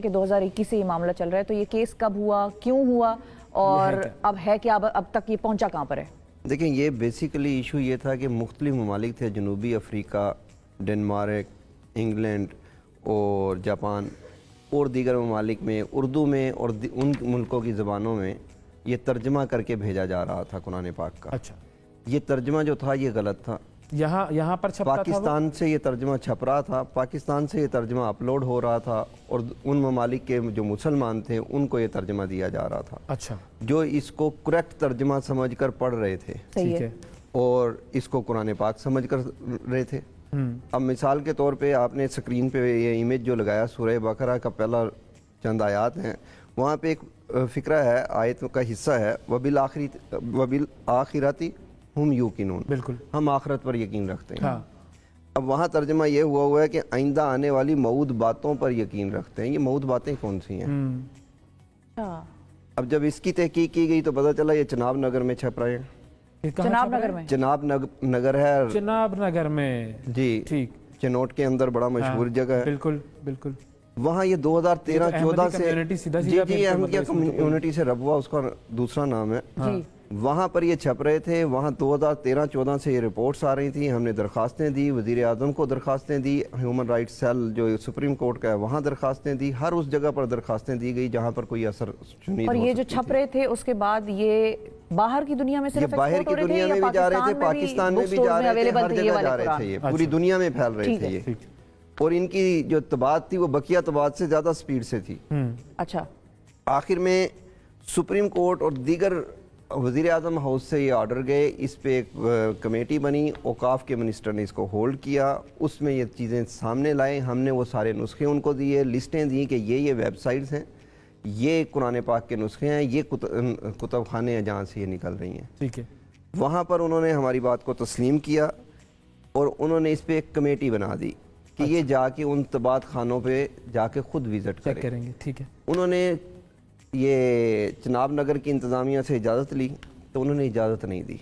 کہ 2021 سے یہ معاملہ چل رہا ہے، تو یہ کیس کب ہوا، کیوں ہوا اور اب ہے کیا، اب تک یہ پہنچا کہاں پر ہے؟ دیکھیں، یہ بیسیکلی ایشو یہ تھا کہ مختلف ممالک تھے، جنوبی افریقہ، ڈنمارک، انگلینڈ اور جاپان اور دیگر ممالک میں اردو میں اور ان ملکوں کی زبانوں میں یہ ترجمہ کر کے بھیجا جا رہا تھا قرآن پاک کا۔ اچھا، یہ ترجمہ جو تھا یہ غلط تھا۔ یہاں پر چھپتا تھا، پاکستان سے یہ ترجمہ چھپ رہا تھا، پاکستان سے یہ ترجمہ اپلوڈ ہو رہا تھا اور ان ممالک کے جو مسلمان تھے ان کو یہ ترجمہ دیا جا رہا تھا، اچھا، جو اس کو کریکٹ ترجمہ سمجھ کر پڑھ رہے تھے ٹھیک ہے، اور اس کو قرآن پاک سمجھ کر رہے تھے۔ اب مثال کے طور پہ آپ نے سکرین پہ یہ امیج جو لگایا، سورہ بقرہ کا پہلا چند آیات ہیں، وہاں پہ ایک فقرہ ہے، آیت کا حصہ ہے، وَبِالْآخِرَةِ ہم یوقنون، بالکل، ہم آخرت پر یقین رکھتے ہیں۔ ہاں، اب وہاں ترجمہ یہ ہوا ہے کہ آئندہ آنے والی موعود باتوں پر یقین رکھتے ہیں۔ یہ موعود باتیں کون سی ہیں؟ اب جب اس کی تحقیق کی گئی تو پتہ چلا یہ چناب نگر میں چھپ رہے ہیں۔ چناب نگر میں؟ چناب نگر ہے، چناب نگر میں، جی، ٹھیک، چنوٹ کے اندر بڑا مشہور جگہ ہے۔ بالکل بالکل، وہاں یہ 2013-14 سے، جی احمدیہ کمیونٹی سے ربوہ اس کا دوسرا نام ہے، وہاں پر یہ چھپ رہے تھے۔ وہاں 2013-14 سے یہ رپورٹس آ رہی تھیں، ہم نے درخواستیں دی، وزیر اعظم کو درخواستیں دی، ہیومن رائٹس سیل جو سپریم کورٹ کا ہے وہاں درخواستیں دی، ہر اس جگہ پر درخواستیں دی گئی جہاں پر کوئی اثر شنید ہو اور یہ جو چھپ رہے تھے اس کے بعد یہ باہر کی دنیا میں صرف باہر کی دنیا میں بھی جا رہے تھے، پاکستان میں بھی جا رہے تھے، ہر جگہ جا رہے تھے، یہ پوری دنیا میں پھیل رہے تھے یہ، اور ان کی جو طباعت تھی وہ بقیہ طباعت سے زیادہ سپیڈ سے تھی۔ اچھا، آخر میں سپریم کورٹ اور دیگر وزیر اعظم ہاؤس سے یہ آرڈر گئے، اس پہ ایک کمیٹی بنی، اوقاف کے منسٹر نے اس کو ہولڈ کیا، اس میں یہ چیزیں سامنے لائے، ہم نے وہ سارے نسخے ان کو دیے، لسٹیں دیں کہ یہ ویب سائٹس ہیں، یہ قرآن پاک کے نسخے ہیں، یہ کتب خانے ہیں جہاں سے یہ نکل رہی ہیں۔ ٹھیک ہے، وہاں پر انہوں نے ہماری بات کو تسلیم کیا اور انہوں نے اس پہ ایک کمیٹی بنا دی کہ یہ جا کے ان طباعت خانوں پہ جا کے خود وزٹ کریں گے۔ ٹھیک ہے، انہوں نے یہ چناب نگر کی انتظامیہ سے اجازت لی تو انہوں نے اجازت نہیں دی،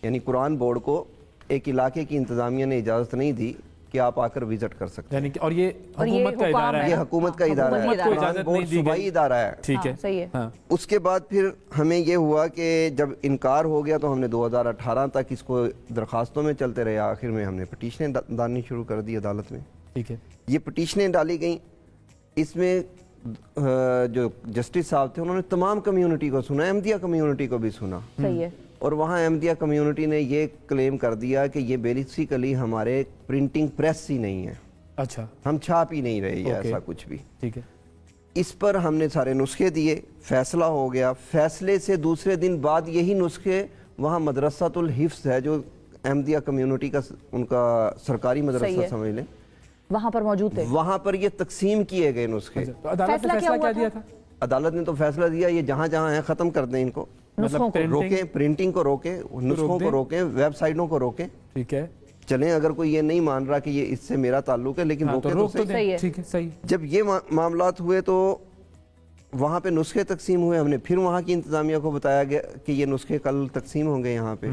یعنی قرآن بورڈ کو ایک علاقے کی انتظامیہ نے اجازت نہیں دی کہ آپ آ کر وزٹ کر سکتے ہیں، اور یہ حکومت کا ادارہ ہے، یہ حکومت کا ادارہ ہے، قرآن بورڈ صوبائی ادارہ ہے۔ ٹھیک ہے، صحیح ہے۔ اس کے بعد پھر ہمیں یہ ہوا کہ جب انکار ہو گیا تو ہم نے 2018 تک اس کو درخواستوں میں چلتے رہے، آخر میں ہم نے پٹیشنیں ڈالنی شروع کر دی عدالت میں۔ ٹھیک ہے، یہ پٹیشنیں ڈالی گئیں، اس میں جو جسٹس صاحب تھے انہوں نے تمام کمیونٹی کو سنا، احمدیہ کمیونٹی کو بھی سنا، صحیح ہے، اور وہاں احمدیہ کمیونٹی نے یہ کلیم کر دیا کہ یہ بیسیکلی ہمارے پرنٹنگ پریس ہی نہیں ہے، اچھا، ہم چھاپ ہی نہیں رہے یہ ایسا کچھ بھی۔ ٹھیک ہے، اس پر ہم نے سارے نسخے دیے، فیصلہ ہو گیا، فیصلے سے دوسرے دن بعد یہی نسخے وہاں مدرسۃ الحفظ ہے جو احمدیہ کمیونٹی کا ان کا سرکاری مدرسہ سمجھ لیں، وہاں پر موجود تھے، وہاں پر یہ تقسیم کیے گئے نسخے۔ تو عدالت نے فیصلہ کیا دیا تھا؟ عدالت نے تو فیصلہ دیا یہ جہاں جہاں ہیں ختم کر دیں ان کو، روکیں، پرنٹنگ کو روکیں، نسخوں کو روکیں، ویب سائٹوں کو روکیں۔ ٹھیک ہے، چلیں اگر کوئی یہ نہیں مان رہا کہ یہ اس سے میرا تعلق ہے لیکن روکیں تو صحیح۔ ٹھیک ہے، صحیح۔ جب یہ معاملات ہوئے تو وہاں پہ نسخے تقسیم ہوئے، ہم نے پھر وہاں کی انتظامیہ کو بتایا گیا کہ یہ نسخے کل تقسیم ہوں گے یہاں پہ،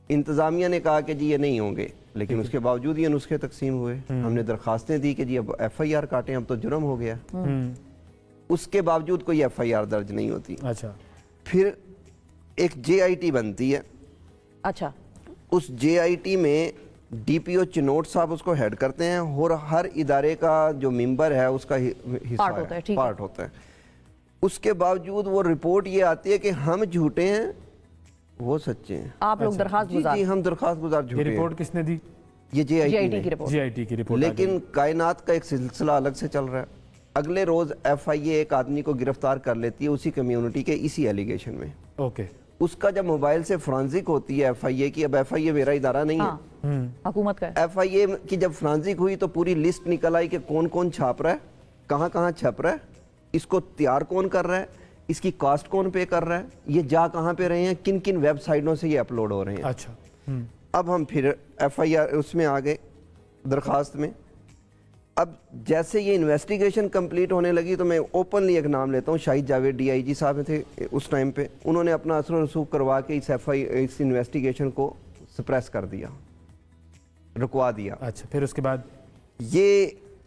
انتظامیہ نے کہا کہ جی یہ نہیں ہوں گے، لیکن اس کے باوجود یہ نسخے تقسیم ہوئے۔ ہم نے درخواستیں دی کہ جی اب ایف آئی آر کاٹیں، اب تو جرم ہو گیا، اس کے باوجود کوئی ایف آئی آر درج نہیں ہوتی۔ اچھا، پھر ایک جے آئی ٹی بنتی ہے، اچھا، اس جے آئی ٹی میں ڈی پی او چنوٹ صاحب اس کو ہیڈ کرتے ہیں اور ہر ادارے کا جو ممبر ہے اس کا حصہ پارٹ ہوتا ہے، اس کے باوجود وہ رپورٹ یہ آتی ہے کہ ہم جھوٹے ہیں وہ سچے ہیں، آپ لوگ درخواست گزار، جی ہم درخواست گزار جھوٹے ہیں۔ یہ رپورٹ کس نے دی؟ یہ جے آئی ٹی کی رپورٹ، جی آئی ٹی کی رپورٹ۔ لیکن کائنات کا ایک سلسلہ الگ سے چل رہا ہے، اگلے روز ایف آئی اے ایک آدمی کو گرفتار کر لیتی ہے اسی کمیونٹی کے اسی ایلیگیشن میں، اوکے، اس کا جب موبائل سے فرانزک ہوتی ہے ایف آئی اے کی، اب ایف آئی اے میرا ادارہ نہیں ہے، حکومت کا ہے، ایف آئی اے کی جب فرانزک ہوئی تو پوری لسٹ نکل آئی کہ کون کون چھاپ رہا ہے، کہاں کہاں چھپ رہا ہے، اس کو تیار کون کر رہا ہے، اس کی کاسٹ کون پے کر رہا ہے، یہ جا کہاں پہ رہے ہیں، کن کن ویب سائٹوں سے یہ اپلوڈ ہو رہے ہیں۔ اچھا، اب ہم پھر ایف آئی آر اس میں آگئے درخواست میں، اب جیسے یہ انویسٹیگیشن کمپلیٹ ہونے لگی تو میں اوپنلی ایک نام لیتا ہوں، شاہد جاوید ڈی آئی جی صاحب تھے اس ٹائم پہ، انہوں نے اپنا اثر و رسوخ کروا کے اس انویسٹیگیشن کو سپریس کر دیا، رکوا دیا۔ اچھا، پھر اس کے بعد یہ